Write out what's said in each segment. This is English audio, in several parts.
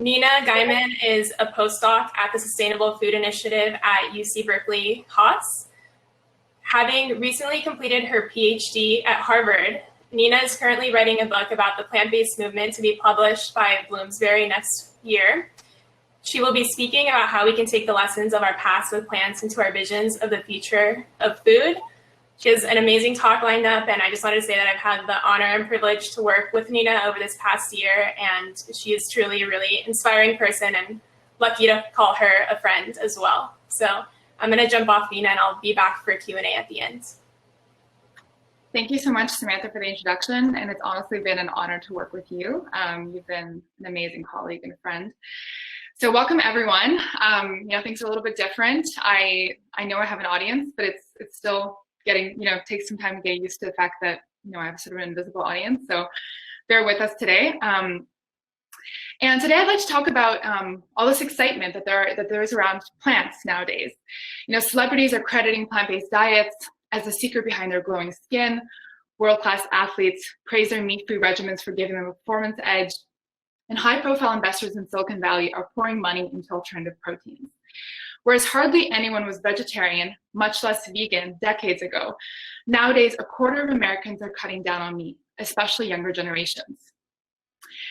Nina Gheihman is a postdoc at the Sustainable Food Initiative at UC Berkeley Haas. Having recently completed her PhD at Harvard, Nina is currently writing a book about the plant-based movement to be published by Bloomsbury next year. She will be speaking about how we can take the lessons of our past with plants into our visions of the future of food. She has an amazing talk lined up, and I just wanted to say that I've had the honor and privilege to work with Nina over this past year, and she is truly a really inspiring person, and lucky to call her a friend as well. So I'm going to jump off, Nina, and I'll be back for Q&A at the end. Thank you so much, Samantha, for the introduction, and it's honestly been an honor to work with you. You've been an amazing colleague and friend. So welcome, everyone. Things are a little bit different. I know I have an audience, but it's still getting, takes some time to get used to the fact that, I have sort of an invisible audience. So bear with us today. And today I'd like to talk about all this excitement that there is around plants nowadays. Celebrities are crediting plant-based diets as the secret behind their glowing skin. World-class athletes praise their meat-free regimens for giving them a performance edge. And high-profile investors in Silicon Valley are pouring money into alternative proteins. Whereas hardly anyone was vegetarian, much less vegan, decades ago, nowadays a quarter of Americans are cutting down on meat, especially younger generations.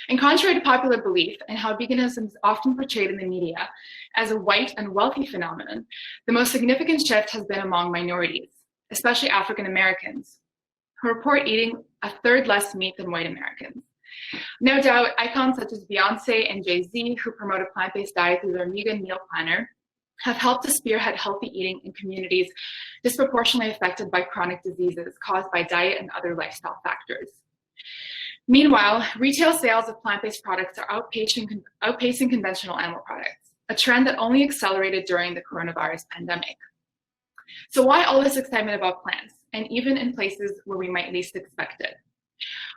And contrary to popular belief and how veganism is often portrayed in the media as a white and wealthy phenomenon, the most significant shift has been among minorities, especially African Americans, who report eating a third less meat than white Americans. No doubt, icons such as Beyonce and Jay-Z, who promote a plant-based diet through their vegan meal planner, have helped to spearhead healthy eating in communities disproportionately affected by chronic diseases caused by diet and other lifestyle factors. Meanwhile, retail sales of plant-based products are outpacing conventional animal products, a trend that only accelerated during the coronavirus pandemic. So why all this excitement about plants, and even in places where we might least expect it?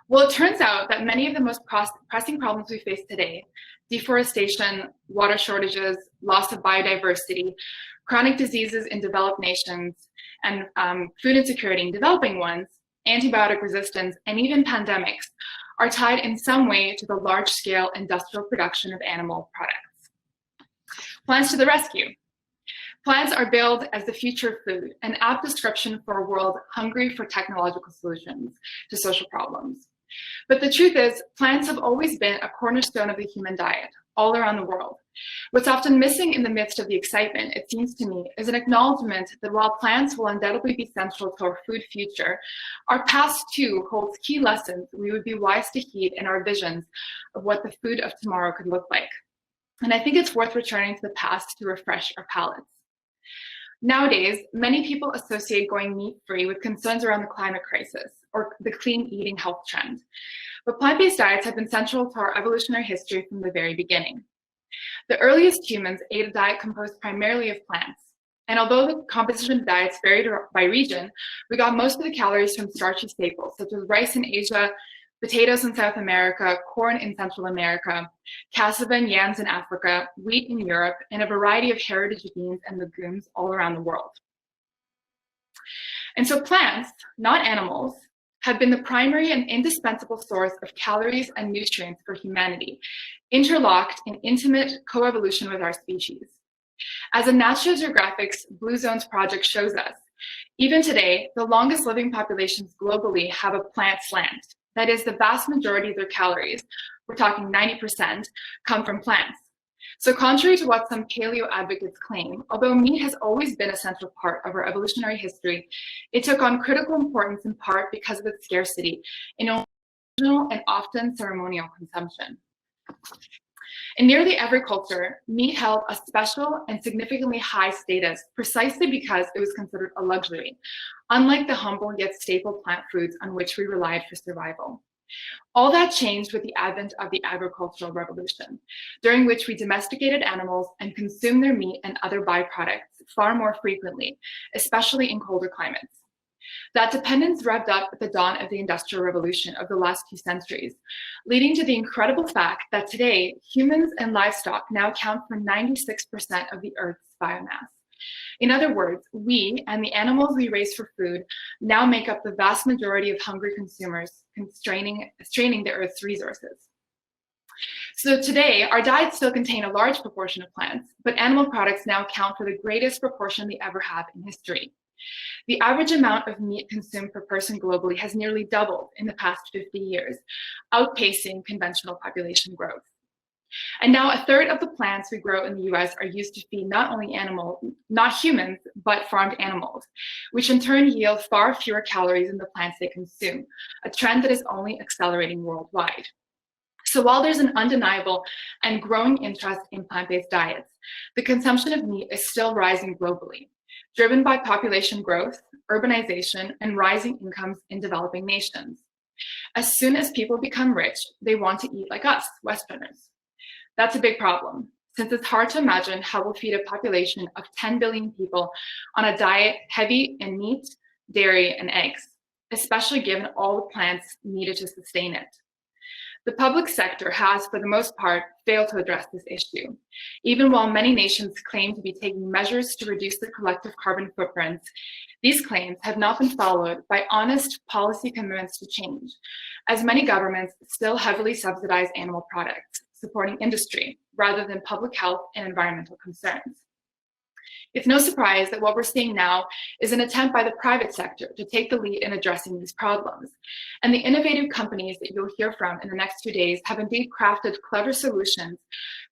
Well, it turns out that many of the most pressing problems we face today, deforestation, water shortages, loss of biodiversity, chronic diseases in developed nations, and food insecurity in developing ones, antibiotic resistance, and even pandemics are tied in some way to the large-scale industrial production of animal products. Plants to the rescue. Plants are billed as the future of food, an apt description for a world hungry for technological solutions to social problems. But the truth is, plants have always been a cornerstone of the human diet, all around the world. What's often missing in the midst of the excitement, it seems to me, is an acknowledgement that while plants will undoubtedly be central to our food future, our past too holds key lessons we would be wise to heed in our visions of what the food of tomorrow could look like. And I think it's worth returning to the past to refresh our palates. Nowadays, many people associate going meat-free with concerns around the climate crisis or the clean eating health trend. But plant-based diets have been central to our evolutionary history from the very beginning. The earliest humans ate a diet composed primarily of plants. And although the composition of diets varied by region, we got most of the calories from starchy staples, such as rice in Asia, potatoes in South America, corn in Central America, cassava and yams in Africa, wheat in Europe, and a variety of heritage beans and legumes all around the world. And so plants, not animals, have been the primary and indispensable source of calories and nutrients for humanity, interlocked in intimate coevolution with our species. As a National Geographic's Blue Zones project shows us, even today, the longest living populations globally have a plant slant. That is, the vast majority of their calories, we're talking 90%, come from plants. So contrary to what some paleo advocates claim, although meat has always been a central part of our evolutionary history, it took on critical importance in part because of its scarcity in original and often ceremonial consumption. In nearly every culture, meat held a special and significantly high status precisely because it was considered a luxury, unlike the humble yet staple plant foods on which we relied for survival. All that changed with the advent of the agricultural revolution, during which we domesticated animals and consumed their meat and other byproducts far more frequently, especially in colder climates. That dependence revved up at the dawn of the Industrial Revolution of the last few centuries, leading to the incredible fact that today, humans and livestock now account for 96% of the Earth's biomass. In other words, we and the animals we raise for food now make up the vast majority of hungry consumers, straining the Earth's resources. So today, our diets still contain a large proportion of plants, but animal products now account for the greatest proportion they ever have in history. The average amount of meat consumed per person globally has nearly doubled in the past 50 years, outpacing conventional population growth. And now a third of the plants we grow in the US are used to feed not humans, but farmed animals, which in turn yield far fewer calories than the plants they consume, a trend that is only accelerating worldwide. So while there's an undeniable and growing interest in plant-based diets, the consumption of meat is still rising globally, driven by population growth, urbanization, and rising incomes in developing nations. As soon as people become rich, they want to eat like us, Westerners. That's a big problem, since it's hard to imagine how we'll feed a population of 10 billion people on a diet heavy in meat, dairy, and eggs, especially given all the plants needed to sustain it. The public sector has, for the most part, failed to address this issue. Even while many nations claim to be taking measures to reduce the collective carbon footprints, these claims have not been followed by honest policy commitments to change, as many governments still heavily subsidize animal products, supporting industry, rather than public health and environmental concerns. It's no surprise that what we're seeing now is an attempt by the private sector to take the lead in addressing these problems. And the innovative companies that you'll hear from in the next 2 days have indeed crafted clever solutions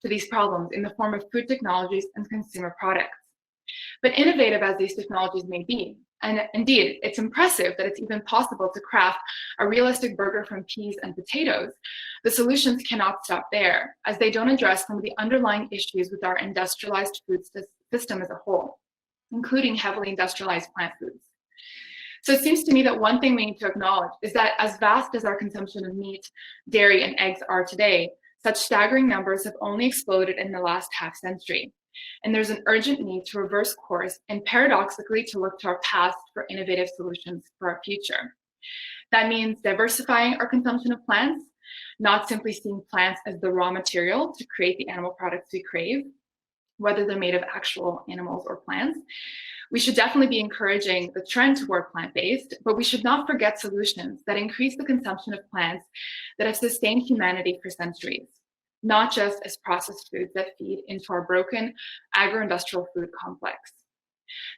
to these problems in the form of food technologies and consumer products. But innovative as these technologies may be, and indeed, it's impressive that it's even possible to craft a realistic burger from peas and potatoes, the solutions cannot stop there, as they don't address some of the underlying issues with our industrialized food system as a whole, including heavily industrialized plant foods. So it seems to me that one thing we need to acknowledge is that as vast as our consumption of meat, dairy, and eggs are today, such staggering numbers have only exploded in the last half century. And there's an urgent need to reverse course and paradoxically to look to our past for innovative solutions for our future. That means diversifying our consumption of plants, not simply seeing plants as the raw material to create the animal products we crave, whether they're made of actual animals or plants. We should definitely be encouraging the trend toward plant-based, but we should not forget solutions that increase the consumption of plants that have sustained humanity for centuries, not just as processed foods that feed into our broken agro-industrial food complex.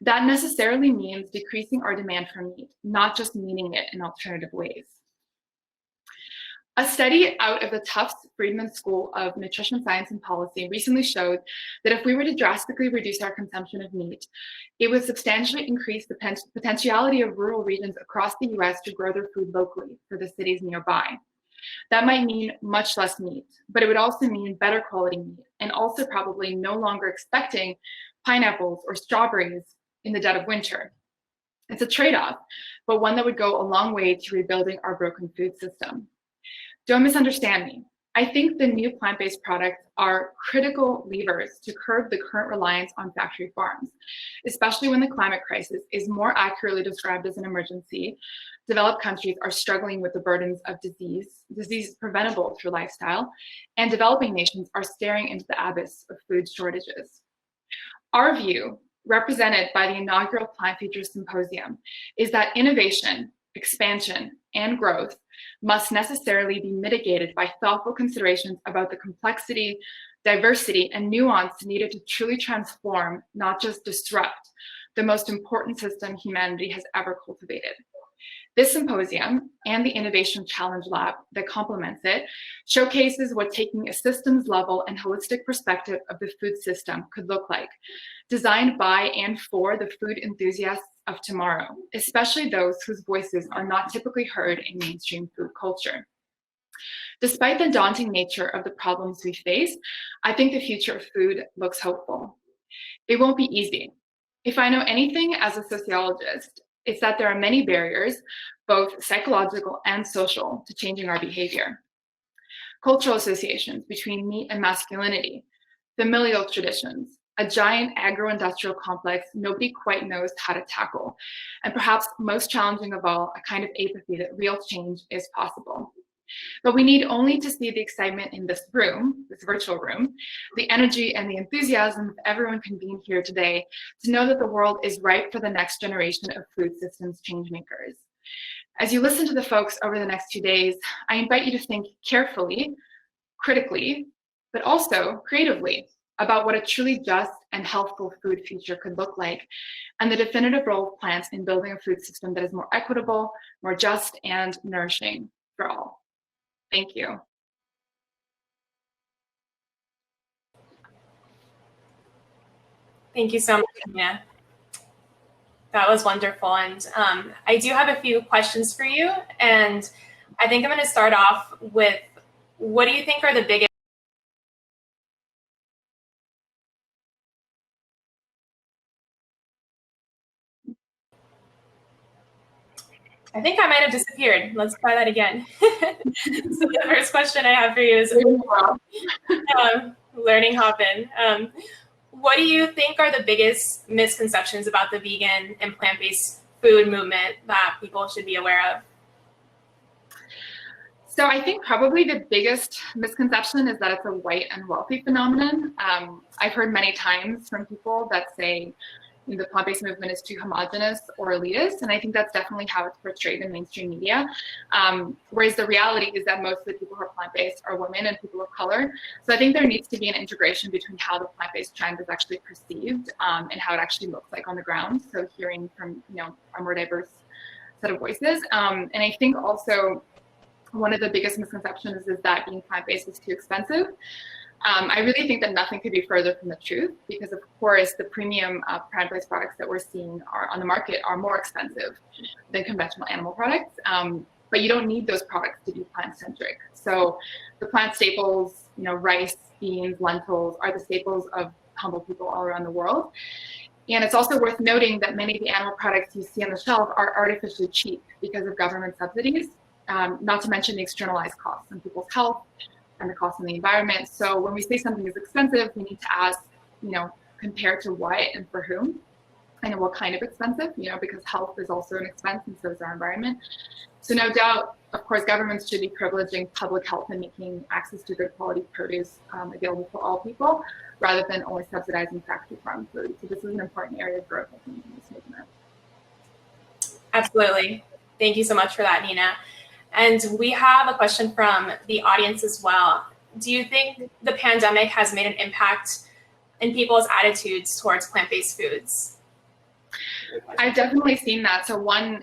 That necessarily means decreasing our demand for meat, not just meaning it in alternative ways. A study out of the Tufts Friedman School of Nutrition Science and Policy recently showed that if we were to drastically reduce our consumption of meat, it would substantially increase the potentiality of rural regions across the US to grow their food locally for the cities nearby. That might mean much less meat, but it would also mean better quality meat, and also probably no longer expecting pineapples or strawberries in the dead of winter. It's a trade-off, but one that would go a long way to rebuilding our broken food system. Don't misunderstand me. I think the new plant-based products are critical levers to curb the current reliance on factory farms, especially when the climate crisis is more accurately described as an emergency. Developed countries are struggling with the burdens of disease preventable through lifestyle, and developing nations are staring into the abyss of food shortages. Our view, represented by the inaugural Plant Futures Symposium, is that innovation, expansion, and growth must necessarily be mitigated by thoughtful considerations about the complexity, diversity, and nuance needed to truly transform, not just disrupt, the most important system humanity has ever cultivated. This symposium and the Innovation Challenge Lab that complements it showcases what taking a systems level and holistic perspective of the food system could look like, designed by and for the food enthusiasts of tomorrow, especially those whose voices are not typically heard in mainstream food culture. Despite the daunting nature of the problems we face, I think the future of food looks hopeful. It won't be easy. If I know anything as a sociologist, it's that there are many barriers, both psychological and social, to changing our behavior. Cultural associations between meat and masculinity, familial traditions, a giant agro-industrial complex nobody quite knows how to tackle, and perhaps most challenging of all, a kind of apathy that real change is possible. But we need only to see the excitement in this room, this virtual room, the energy and the enthusiasm of everyone convened here today to know that the world is ripe for the next generation of food systems changemakers. As you listen to the folks over the next 2 days, I invite you to think carefully, critically, but also creatively about what a truly just and healthful food future could look like, and the definitive role of plants in building a food system that is more equitable, more just, and nourishing for all. Thank you. Thank you so much, Nina. That was wonderful. And I do have a few questions for you. And I think I'm going to start off with, what do you think are the biggest I think I might have disappeared. Let's try that again. So the first question I have for you is learning Hoppin. What do you think are the biggest misconceptions about the vegan and plant-based food movement that people should be aware of? So I think probably the biggest misconception is that it's a white and wealthy phenomenon. I've heard many times from people that say the plant-based movement is too homogenous or elitist, and I think that's definitely how it's portrayed in mainstream media. Whereas the reality is that most of the people who are plant-based are women and people of color. So I think there needs to be an integration between how the plant-based trend is actually perceived and how it actually looks like on the ground. So hearing from a more diverse set of voices, and I think also one of the biggest misconceptions is that being plant-based is too expensive. I really think that nothing could be further from the truth, because of course the premium plant-based products that we're seeing are on the market are more expensive than conventional animal products. But you don't need those products to be plant-centric. So the plant staples, rice, beans, lentils are the staples of humble people all around the world. And it's also worth noting that many of the animal products you see on the shelf are artificially cheap because of government subsidies, not to mention the externalized costs on people's health and the cost on the environment. So when we say something is expensive, we need to ask, compared to what and for whom, and what kind of expensive, because health is also an expense and so is our environment. So no doubt, of course, governments should be privileging public health and making access to good quality produce available for all people, rather than only subsidizing factory farm food. So this is an important area of growth, I think, in this movement. Absolutely. Thank you so much for that, Nina. And we have a question from the audience as well. Do you think the pandemic has made an impact in people's attitudes towards plant-based foods? I've definitely seen that. So one,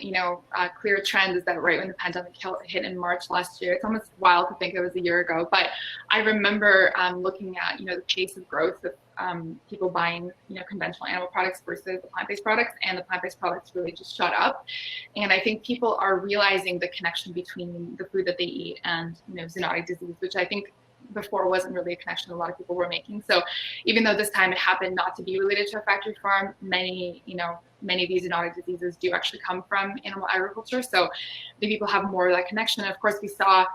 clear trend is that right when the pandemic hit in March last year, it's almost wild to think it was a year ago, but I remember looking at, the pace of growth of people buying, conventional animal products versus the plant-based products, and the plant-based products really just shot up. And I think people are realizing the connection between the food that they eat and, zoonotic disease, which I think before wasn't really a connection a lot of people were making. So even though this time it happened not to be related to a factory farm, many of these zoonotic diseases do actually come from animal agriculture. So the people have more of that connection. And of course, we saw,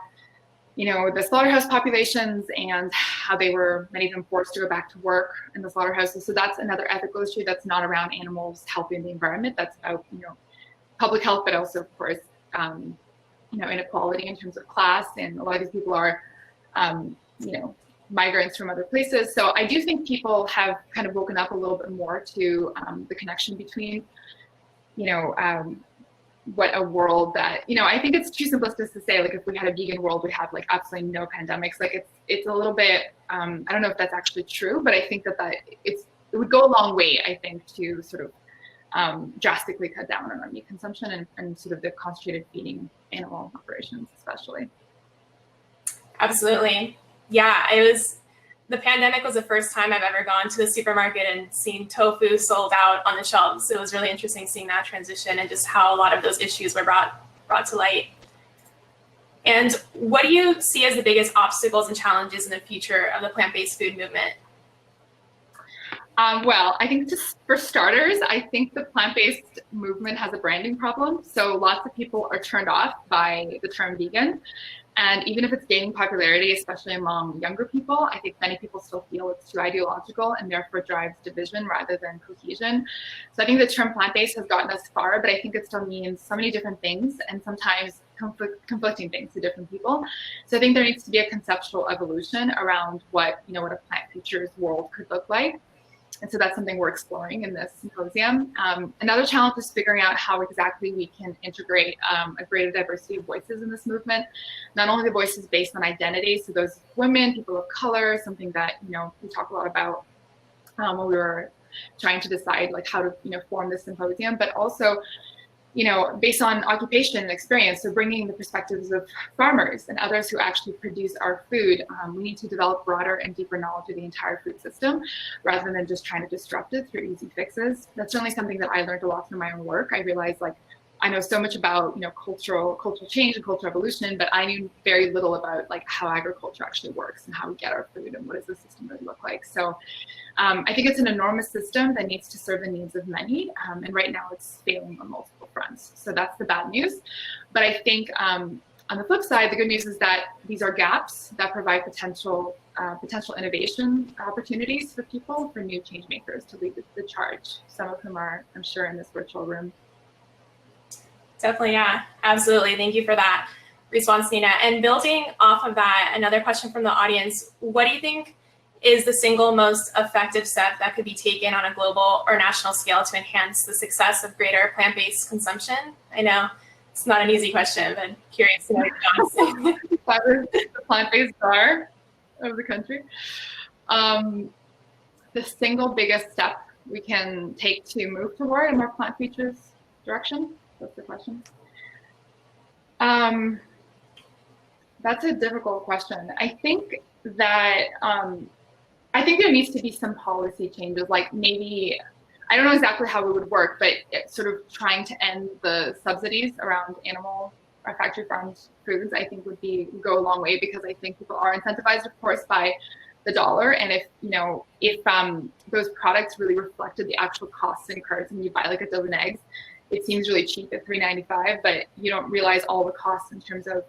the slaughterhouse populations and how many of them forced to go back to work in the slaughterhouses. So that's another ethical issue that's not around animals helping the environment. That's about, public health, but also, of course, inequality in terms of class. And a lot of these people are, migrants from other places. So I do think people have kind of woken up a little bit more to the connection between, what a world that, I think it's too simplistic to say, like, if we had a vegan world, we'd have like absolutely no pandemics. Like it's a little bit, I don't know if that's actually true, but I think that it would go a long way, I think, to sort of drastically cut down on our meat consumption and sort of the concentrated feeding animal operations, especially. Absolutely. Yeah, the pandemic was the first time I've ever gone to the supermarket and seen tofu sold out on the shelves. It was really interesting seeing that transition and just how a lot of those issues were brought to light. And what do you see as the biggest obstacles and challenges in the future of the plant-based food movement? Well, I think just for starters, I think the plant-based movement has a branding problem. So lots of people are turned off by the term vegan. And even if it's gaining popularity, especially among younger people, I think many people still feel it's too ideological and therefore drives division rather than cohesion. So I think the term plant-based has gotten us far, but I think it still means so many different things and sometimes conflicting things to different people. So I think there needs to be a conceptual evolution around what a plant future's world could look like. And so that's something we're exploring in this symposium. Another challenge is figuring out how exactly we can integrate a greater diversity of voices in this movement. Not only the voices based on identity, so those women, people of color, something that, you know, we talk a lot about when we were trying to decide like how to, you know, form this symposium, but also, you know, based on occupation and experience, so bringing the perspectives of farmers and others who actually produce our food. We need to develop broader and deeper knowledge of the entire food system rather than just trying to disrupt it through easy fixes. That's certainly something that I learned a lot through my own work. I realized like I know so much about, you know, cultural change and cultural evolution, but I knew very little about like how agriculture actually works and how we get our food and what does the system really look like. So I think it's an enormous system that needs to serve the needs of many, and right now it's failing on multiple fronts. So that's the bad news. But I think on the flip side, the good news is that these are gaps that provide potential innovation opportunities for people, for new change makers to lead the charge. Some of whom are, I'm sure, in this virtual room. Definitely, yeah, absolutely. Thank you for that response, Nina. And building off of that, another question from the audience: what do you think is the single most effective step that could be taken on a global or national scale to enhance the success of greater plant-based consumption? I know it's not an easy question, but curious to know your thoughts. The plant-based bar of the country. The single biggest step we can take to move toward a more plant features direction? That's the question. That's a difficult question. I think that I think there needs to be some policy changes, like maybe, I don't know exactly how it would work, but sort of trying to end the subsidies around animal or factory farmed foods, I think would go a long way, because I think people are incentivized, of course, by the dollar. And if, you know, if those products really reflected the actual costs incurred, and you buy like a dozen eggs, it seems really cheap at $3.95, but you don't realize all the costs in terms of,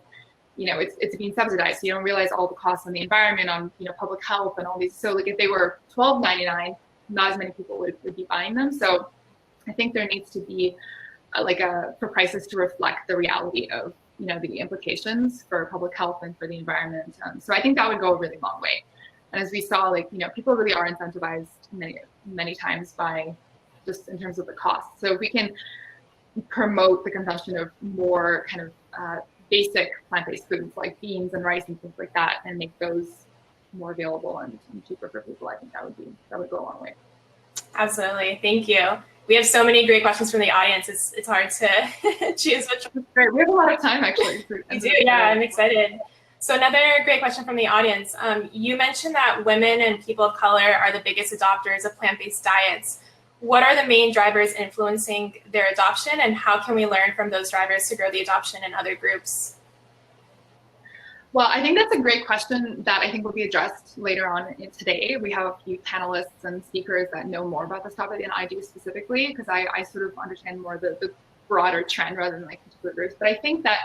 you know, it's being subsidized. So you don't realize all the costs on the environment, on, you know, public health and all these. So like if they were $12.99, not as many people would be buying them. So I think there needs to be for prices to reflect the reality of, you know, the implications for public health and for the environment. So I think that would go a really long way. And as we saw, like, you know, people really are incentivized many times by just in terms of the cost. So if we can promote the consumption of more kind of basic plant-based foods like beans and rice and things like that, and make those more available and cheaper for people, I think that would go a long way. Absolutely, thank you. We have so many great questions from the audience. It's hard to choose which one. Great. We have a lot of time actually. We do, yeah, I'm excited. So another great question from the audience. You mentioned that women and people of color are the biggest adopters of plant-based diets. What are the main drivers influencing their adoption, and how can we learn from those drivers to grow the adoption in other groups? Well, I think that's a great question that I think will be addressed later on today. We have a few panelists and speakers that know more about this topic than I do specifically, because I sort of understand more the broader trend rather than like particular groups. But I think that,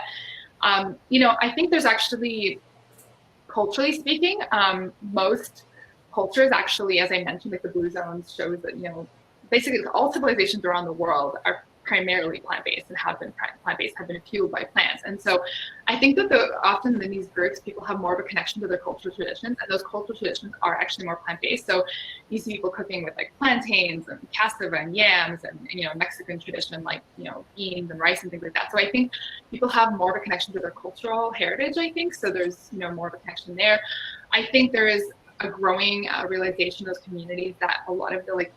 you know, I think there's actually, culturally speaking, most cultures actually, as I mentioned, like the Blue Zones shows that, you know, basically all civilizations around the world are primarily plant-based and have been plant-based, have been fueled by plants. And so I think that often in these groups, people have more of a connection to their cultural traditions, and those cultural traditions are actually more plant-based. So you see people cooking with like plantains and cassava and yams, and you know, Mexican tradition, like, you know, beans and rice and things like that. So I think people have more of a connection to their cultural heritage, I think. So there's, you know, more of a connection there. I think there is a growing realization in those communities that a lot of the like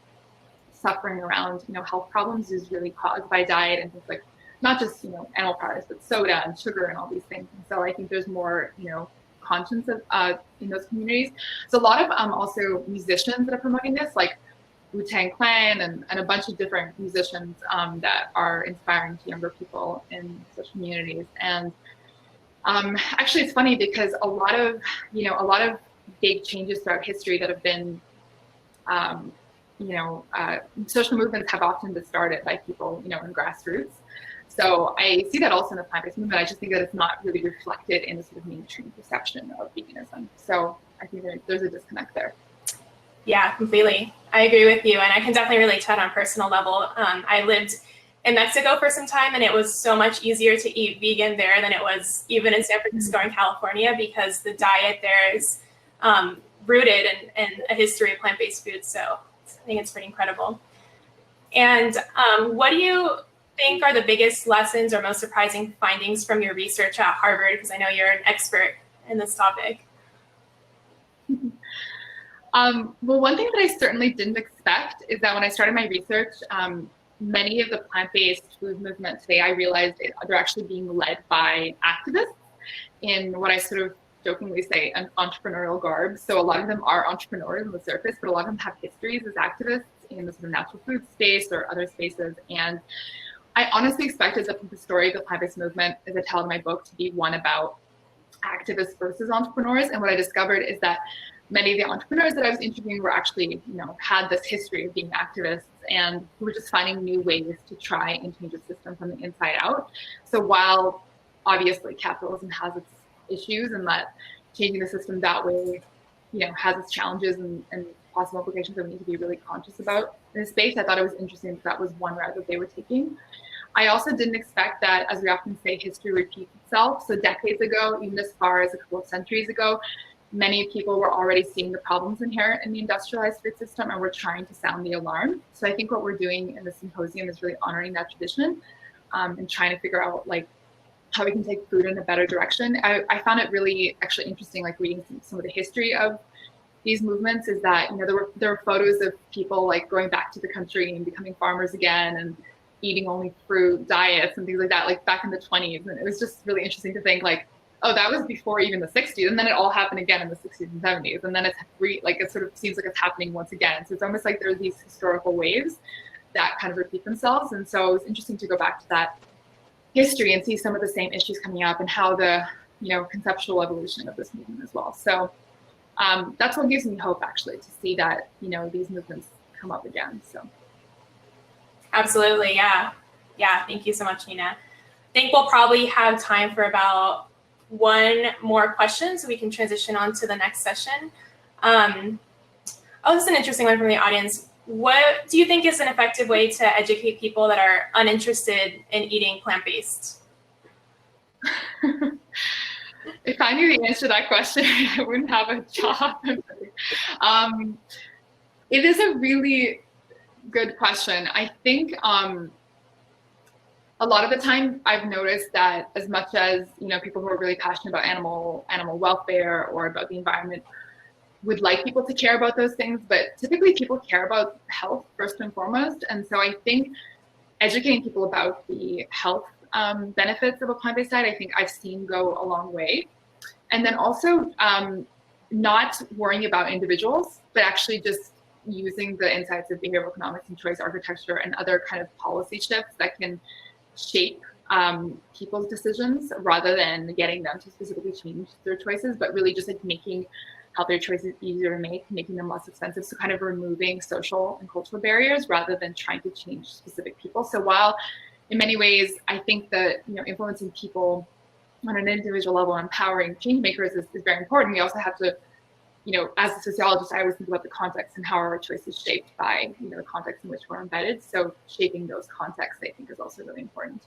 suffering around, you know, health problems is really caused by diet and things like, not just, you know, animal products, but soda and sugar and all these things. And so I think there's more, you know, conscience of, in those communities. So a lot of also musicians that are promoting this, like Wu-Tang Clan and a bunch of different musicians that are inspiring to younger people in such communities. And actually it's funny because a lot of big changes throughout history that have been, social movements have often been started by people, you know, in grassroots. So I see that also in the plant-based movement. I just think that it's not really reflected in the sort of mainstream perception of veganism. So I think there's a disconnect there. Yeah, completely. I agree with you. And I can definitely relate to that on a personal level. I lived in Mexico for some time, and it was so much easier to eat vegan there than it was even in San Francisco and California, because the diet there is rooted in a history of plant-based food. So it's I think it's pretty incredible. And what do you think are the biggest lessons or most surprising findings from your research at Harvard? Because I know you're an expert in this topic. Well, one thing that I certainly didn't expect is that when I started my research, many of the plant-based food movement today, I realized they're actually being led by activists in what I sort of jokingly say an entrepreneurial garb. So a lot of them are entrepreneurs on the surface, but a lot of them have histories as activists in the sort of natural food space or other spaces. And I honestly expected that the story of the plant-based movement, as I tell in my book, to be one about activists versus entrepreneurs. And what I discovered is that many of the entrepreneurs that I was interviewing were actually, had this history of being activists and who were just finding new ways to try and change the system from the inside out. So while obviously capitalism has its issues and that changing the system that way, has its challenges and possible implications that we need to be really conscious about in this space, I thought it was interesting that was one route that they were taking. I also didn't expect that, as we often say, history repeats itself. So decades ago, even as far as a couple of centuries ago, many people were already seeing the problems inherent in the industrialized food system and were trying to sound the alarm. So I think what we're doing in the symposium is really honoring that tradition and trying to figure out how we can take food in a better direction. I found it really actually interesting, reading some of the history of these movements, is that there were photos of people going back to the country and becoming farmers again and eating only fruit diets and things like that, back in the 20s. And it was just really interesting to think oh, that was before even the 60s, and then it all happened again in the 60s and 70s, and then it's it sort of seems like it's happening once again. So it's almost like there's these historical waves that kind of repeat themselves. And so it was interesting to go back to that history and see some of the same issues coming up and how the conceptual evolution of this movement as well. So that's what gives me hope, actually, to see that these movements come up again. So absolutely, yeah. Thank you so much, Nina. I think we'll probably have time for about one more question so we can transition on to the next session. This is an interesting one from the audience. What do you think is an effective way to educate people that are uninterested in eating plant-based? If I knew the answer to that question, I wouldn't have a job. It is a really good question. I think a lot of the time I've noticed that as much as people who are really passionate about animal welfare or about the environment would like people to care about those things, but typically people care about health first and foremost. And so I think educating people about the health benefits of a plant-based diet, I think I've seen go a long way. And then also not worrying about individuals, but actually just using the insights of behavioral economics and choice architecture and other kind of policy shifts that can shape people's decisions rather than getting them to specifically change their choices, but really just making healthier choices easier to make, making them less expensive. So kind of removing social and cultural barriers rather than trying to change specific people. So while in many ways, I think that influencing people on an individual level, empowering change makers is very important. We also have to, as a sociologist, I always think about the context and how our choice is shaped by the context in which we're embedded. So shaping those contexts, I think, is also really important.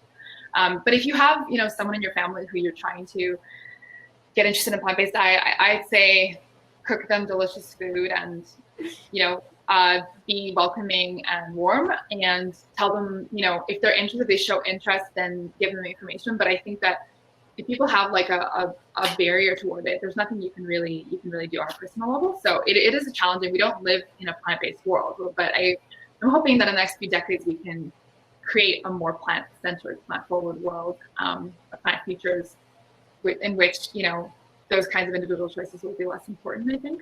But if you have someone in your family who you're trying to get interested in plant-based diet, I'd say cook them delicious food and be welcoming and warm, and tell them if they're interested, they show interest, then give them the information. But I think that if people have a barrier toward it, there's nothing you can really do on a personal level. So it is a challenge, and we don't live in a plant-based world. But I'm hoping that in the next few decades we can create a more plant-centered, plant-forward world, plant futures in which those kinds of individual choices will be less important, I think.